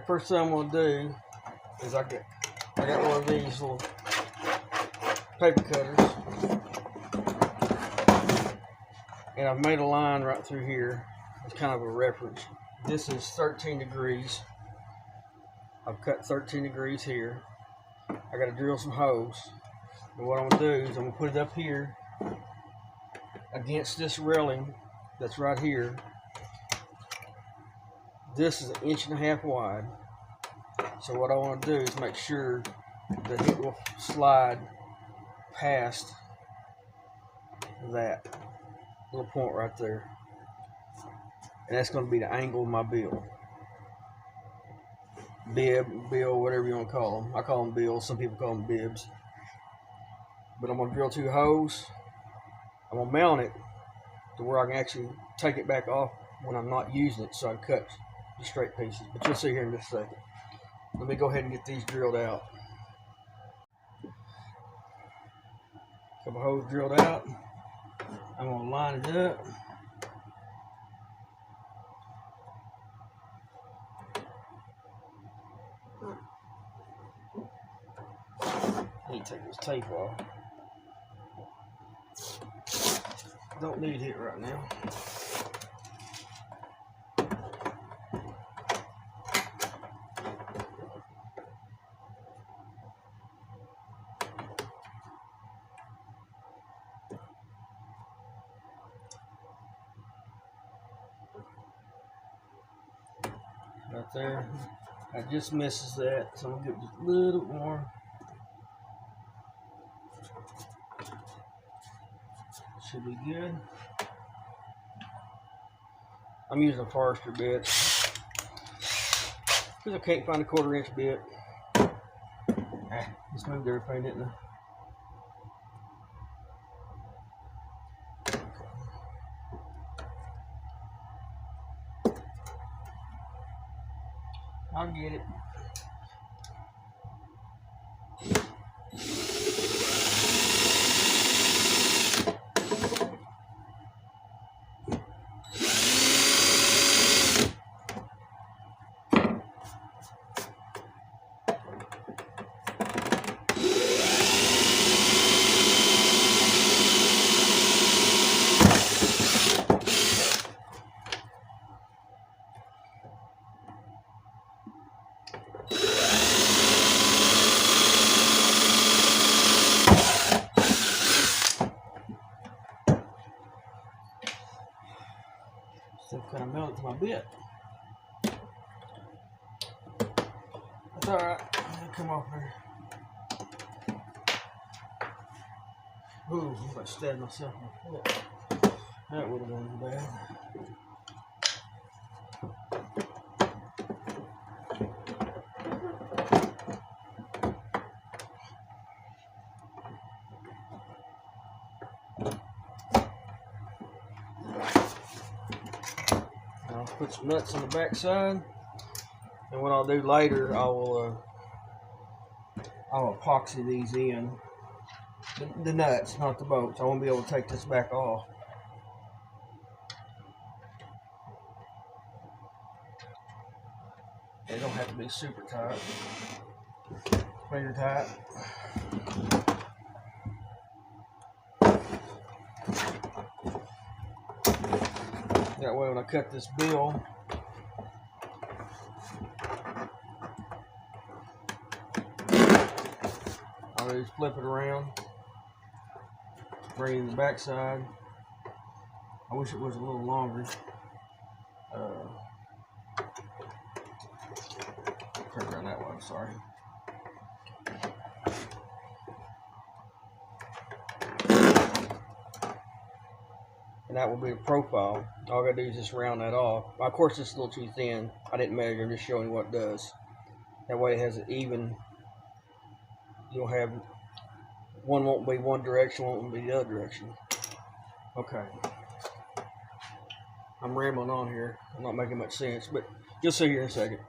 first thing I'm gonna do is I got one of these little paper cutters, and I've made a line right through here. It's kind of a reference. This is 13 degrees. I've cut 13 degrees here. I got to drill some holes. And what I'm gonna do is I'm gonna put it up here against this railing that's right here. This is 1.5 inches wide. So what I want to do is make sure that it will slide past that little point right there. And that's going to be the angle of my bill. Bib, bill, whatever you want to call them. I call them bills. Some people call them bibs. But I'm going to drill 2 holes. I'm going to mount it to where I can actually take it back off when I'm not using it, so I can cut the straight pieces. But you'll see here in just a second. Let me go ahead and get these drilled out. Couple holes drilled out. I'm going to line it up. I need to take this tape off. Don't need it right now. Right there. That just misses that, so I'm gonna give it just a little bit more. Should be good. I'm using a Forester bit because I can't find a 1/4 inch bit. Just moved everything, didn't I? I'll get it. Still kind of melted to my bit. That's alright. Come off here. Ooh, I'm about to stab myself in the foot. That would have been bad. I'll put some nuts on the back side, and what I'll do later, I'll epoxy these in. The nuts, not the bolts. I won't be able to take this back off. They don't have to be super tight. Finger tight. That way when I cut this bill, I'll just flip it around, bring it in the back side. I wish it was a little longer. Turn around that way, I'm sorry. And that will be the profile. All I gotta do is just round that off. Of course, it's a little too thin. I didn't measure, I'm just showing you what it does. That way it has it even. You'll have one won't be one direction, one won't be the other direction. Okay. I'm rambling on here. I'm not making much sense, but you'll see here in a second.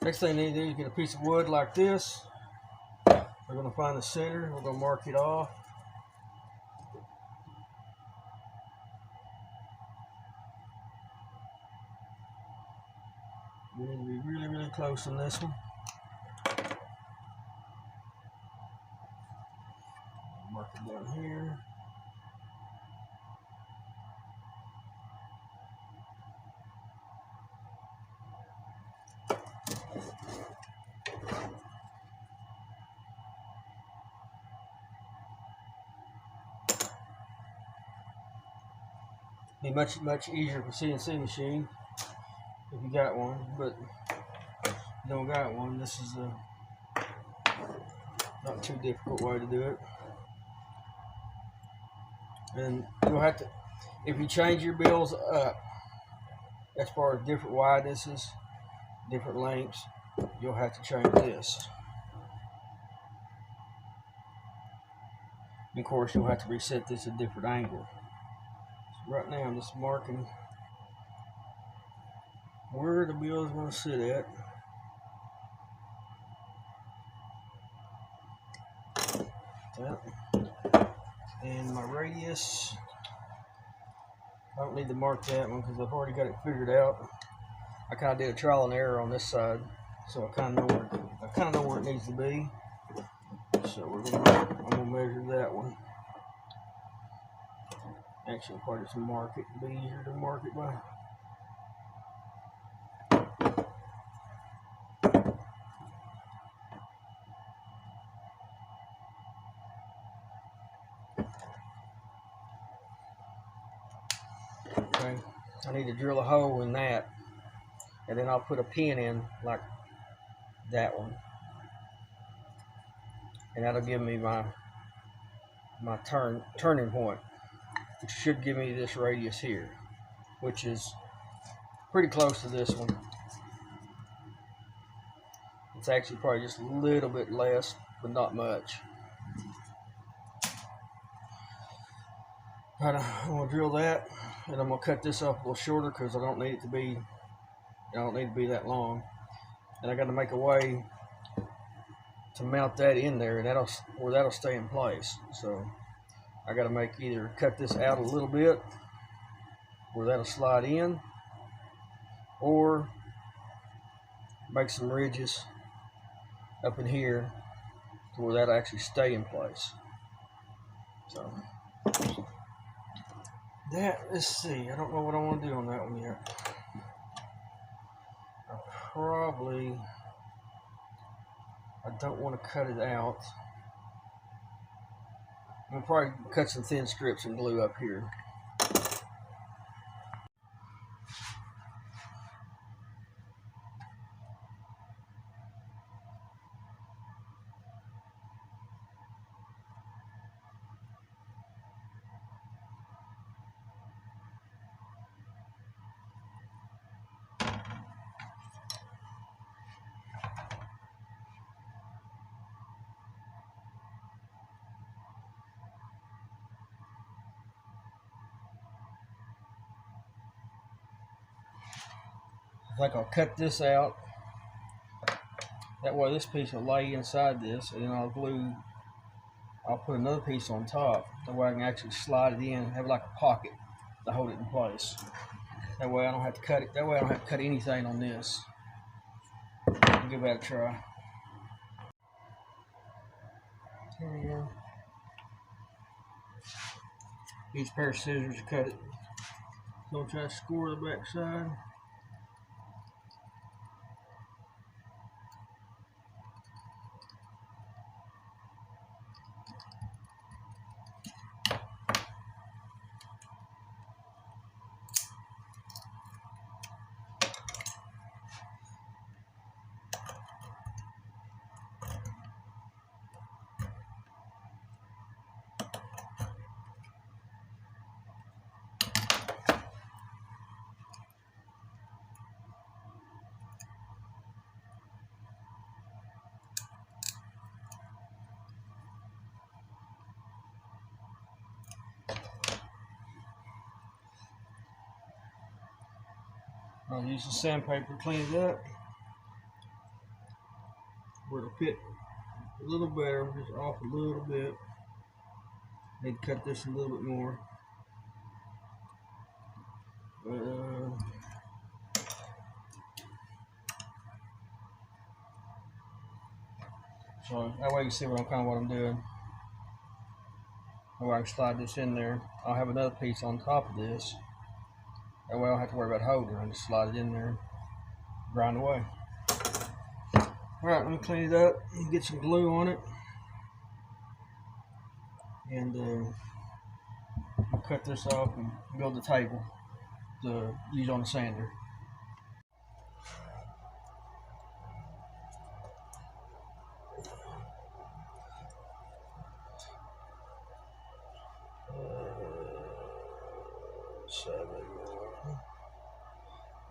Next thing you need to do is get a piece of wood like this. We're going to find the center. We're going to mark it off. We need to be really, really close on this one. Mark it down here. Be much easier for CNC machine if you got one, but if you don't got one, this is a not too difficult way to do it. And you'll have to, if you change your bills up as far as different widenesses, different lengths, you'll have to change this. And of course, you'll have to reset this at a different angle. So right now, I'm just marking where the bill is going to sit at. And my radius, I don't need to mark that one because I've already got it figured out. I kind of did a trial and error on this side, so I kind of know where it needs to be. So I'm gonna measure that one. Actually, I'll probably just mark it. It'd be easier to mark it by. Okay, I need to drill a hole in that, and then I'll put a pin in like that one, and that'll give me my turning point, which should give me this radius here, which is pretty close to this one. It's actually probably just a little bit less, but not much. I'm gonna drill that, and I'm gonna cut this off a little shorter because I don't need it to be that long. And I got to make a way to mount that in there, and that'll stay in place. So I got to either cut this out a little bit where that'll slide in, or make some ridges up in here to where that'll actually stay in place. So let's see, I don't know what I want to do on that one yet. I don't want to cut it out. I'm gonna probably cut some thin strips and glue up here. I think I'll cut this out. That way this piece will lay inside this, and then I'll put another piece on top. That way I can actually slide it in, have like a pocket to hold it in place. That way I don't have to cut it. That way I don't have to cut anything on this. I'll give that a try. Here we go. Use a pair of scissors to cut it. So I'll try to score the back side. I'll use the sandpaper to clean it up. where it'll fit a little better, just off a little bit. Need to cut this a little bit more. So that way you can see what I'm doing. That way I can slide this in there. I'll have another piece on top of this. That way I don't have to worry about holding it. I just slide it in there, grind away. Alright, let me clean it up and get some glue on it. And I'll cut this off and build the table to use on the sander.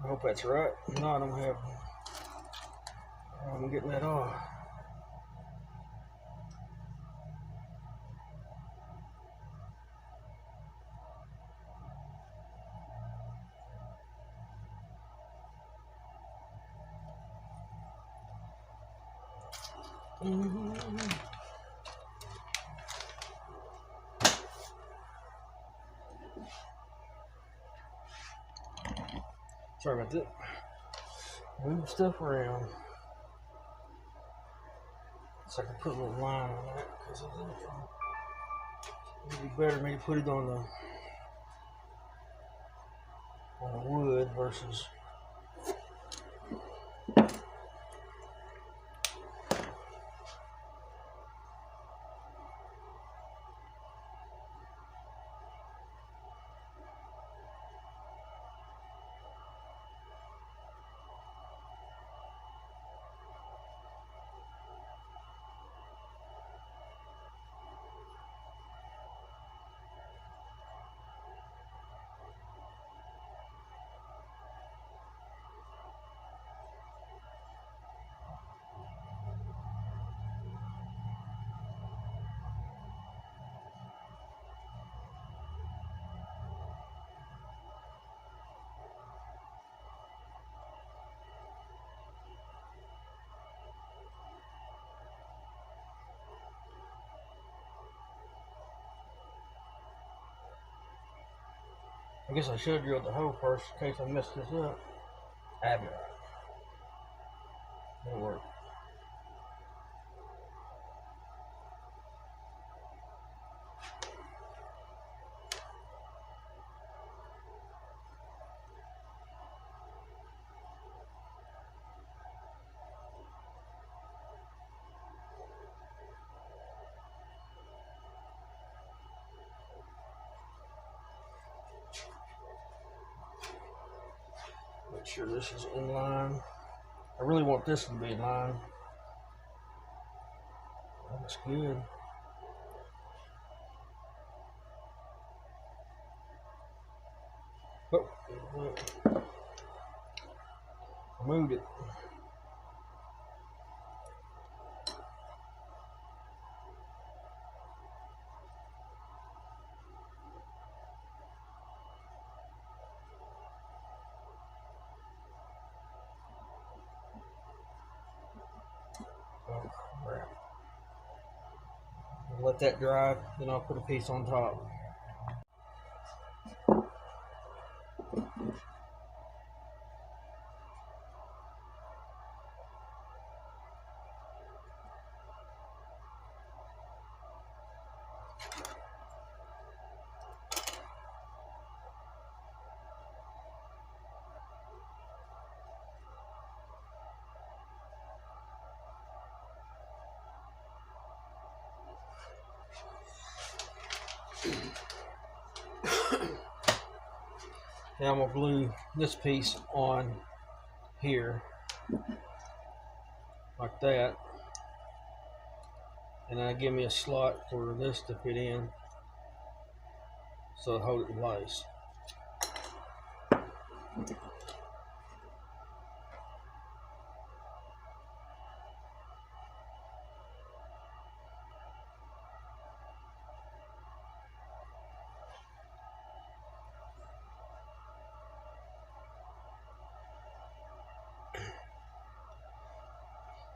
I hope that's right. If not, I'm getting that off. Sorry about that. Move stuff around. So I can put a little line on that because it'd be better for me to put it on the wood versus I guess I should have drilled the hole first in case I messed this up. That'd be alright. It'll work. Make sure this is in line. I really want this to be in line. That looks good. Oh, I moved it. Oh, crap. I'll let that dry, then I'll put a piece on top. Now I'm gonna glue this piece on here like that, and then give me a slot for this to fit in so it'll hold it in place.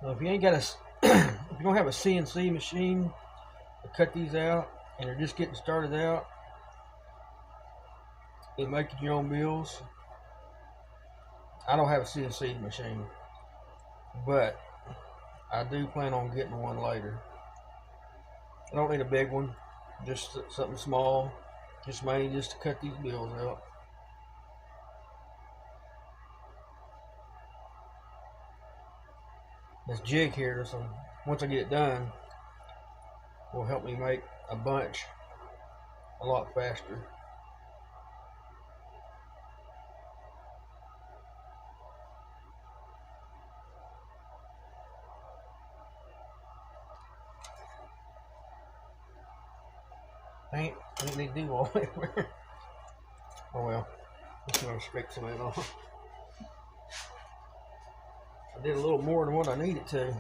Now, if you ain't got if you don't have a CNC machine to cut these out and you're just getting started out in making your own bills, I don't have a CNC machine, but I do plan on getting one later. I don't need a big one, just something small, just mainly just to cut these bills out. This jig here, so once I get it done, will help me make a bunch a lot faster. I didn't need to do all that. Oh well, I'm just gonna scrape some of that off. I did a little more than what I needed to.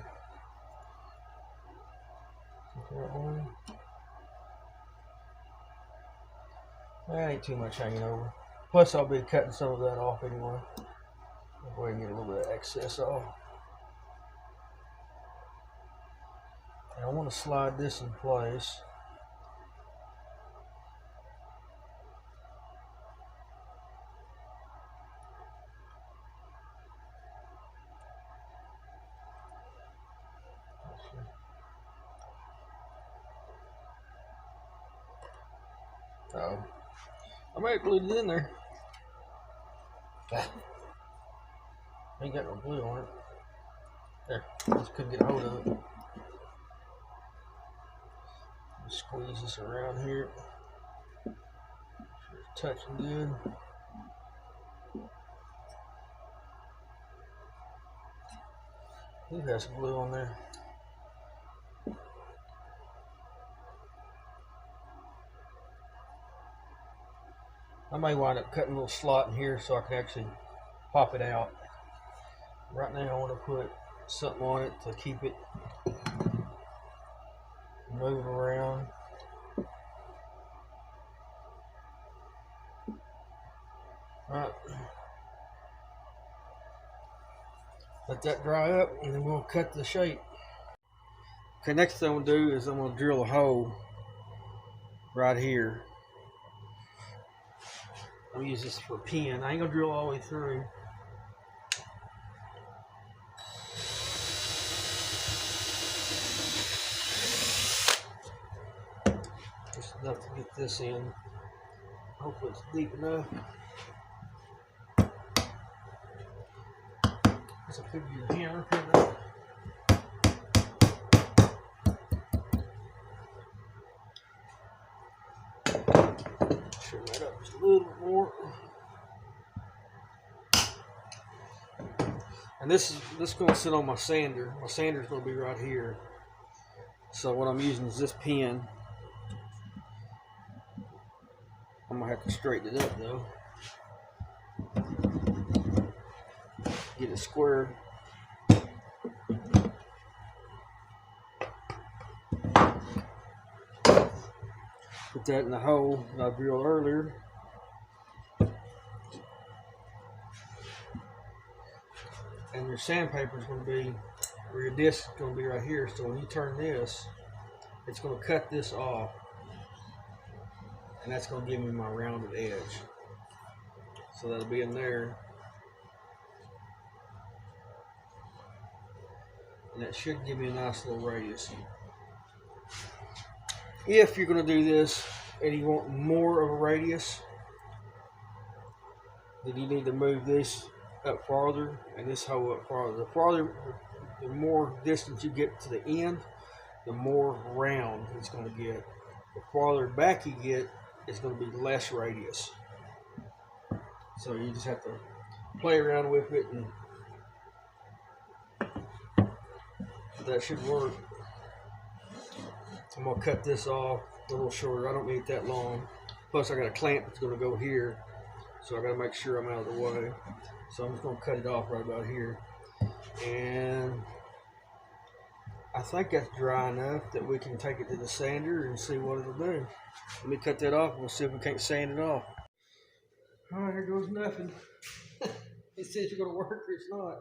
That ain't too much hanging over. Plus, I'll be cutting some of that off anyway. I'll go ahead and get a little bit of excess off. And I want to slide this in place. Oh, I might have glued it in there. Ain't got no glue on it. There, just couldn't get a hold of it. Squeeze this around here. It's touching good. He has some glue on there. I may wind up cutting a little slot in here so I can actually pop it out. Right now I want to put something on it to keep it moving around. Alright. Let that dry up and then we'll cut the shape. Okay, next thing I'm going to do is I'm going to drill a hole right here. I'm going to use this for a pin. I ain't going to drill all the way through. Just enough to get this in. Hopefully it's deep enough. So I could use a hammer pin up. Trim that up just a little bit more. And this is going to sit on my sander. My sander is going to be right here. So what I'm using is this pin. I'm going to have to straighten it up though. Get it squared. Put that in the hole that I drilled earlier. And your sandpaper is going to be, or your disc is going to be right here. So when you turn this, it's going to cut this off. And that's going to give me my rounded edge. So that'll be in there. And that should give me a nice little radius. If you're going to do this and you want more of a radius, then you need to move this up farther and this hole up farther. The more distance you get to the end, the more round it's going to get. The farther back you get, it's going to be less radius. So you just have to play around with it, and that should work. I'm going to cut this off a little shorter. I don't need that long. Plus I got a clamp that's going to go here, so I got to make sure I'm out of the way. So I'm just going to cut it off right about here. And I think that's dry enough that we can take it to the sander and see what it'll do. Let me cut that off and we'll see if we can't sand it off. Alright, here goes nothing. It says you're going to work or it's not.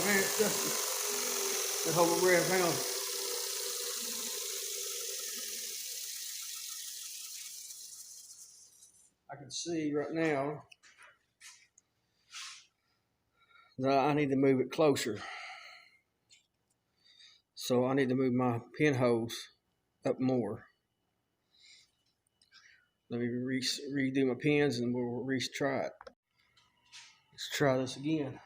Man, it's dusty. Let's hold my breath. Hang on. I can see right now that I need to move it closer. So I need to move my pinholes up more. Let me redo my pins and we'll retry it. Let's try this again.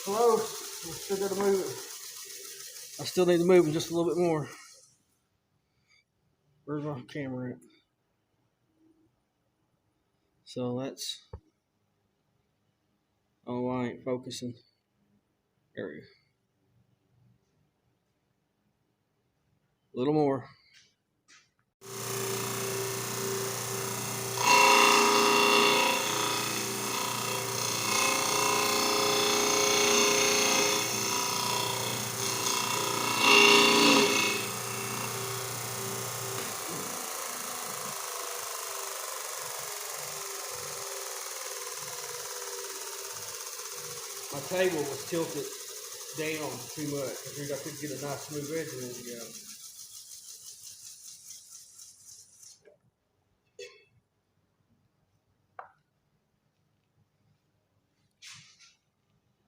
Close. I still got to move it. I still need to move it just a little bit more. Where's my camera at? So that's. Oh, I ain't focusing. There we go. A little more. My table was tilted down too much. I think I could get a nice smooth edge in it together.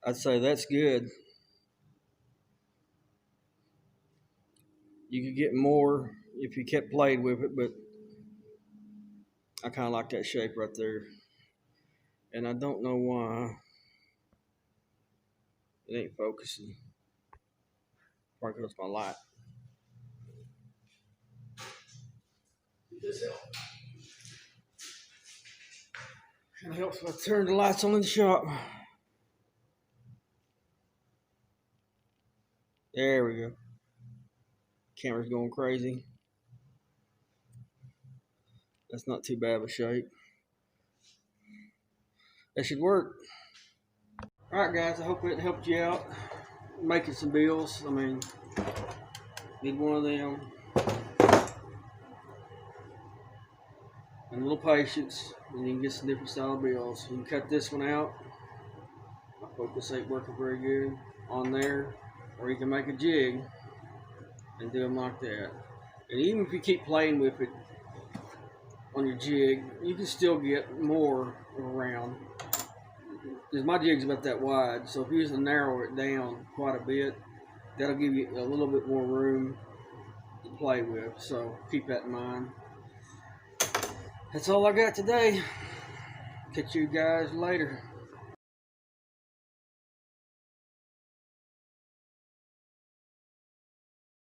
I'd say that's good. You could get more if you kept playing with it, but I kind of like that shape right there. And I don't know why it ain't focusing. Probably because my light. This helps. Kind of helps if I turn the lights on in the shop. There we go. Camera's going crazy. That's not too bad of a shape. That should work. Alright guys, I hope it helped you out making some bills. I mean, need one of them. And a little patience, and you can get some different style bills. You can cut this one out. My focus ain't working very good on there. Or you can make a jig and do them like that. And even if you keep playing with it on your jig, you can still get more around. Because my jig's about that wide, so if you just narrow it down quite a bit, that'll give you a little bit more room to play with. So keep that in mind. That's all I got today. Catch you guys later.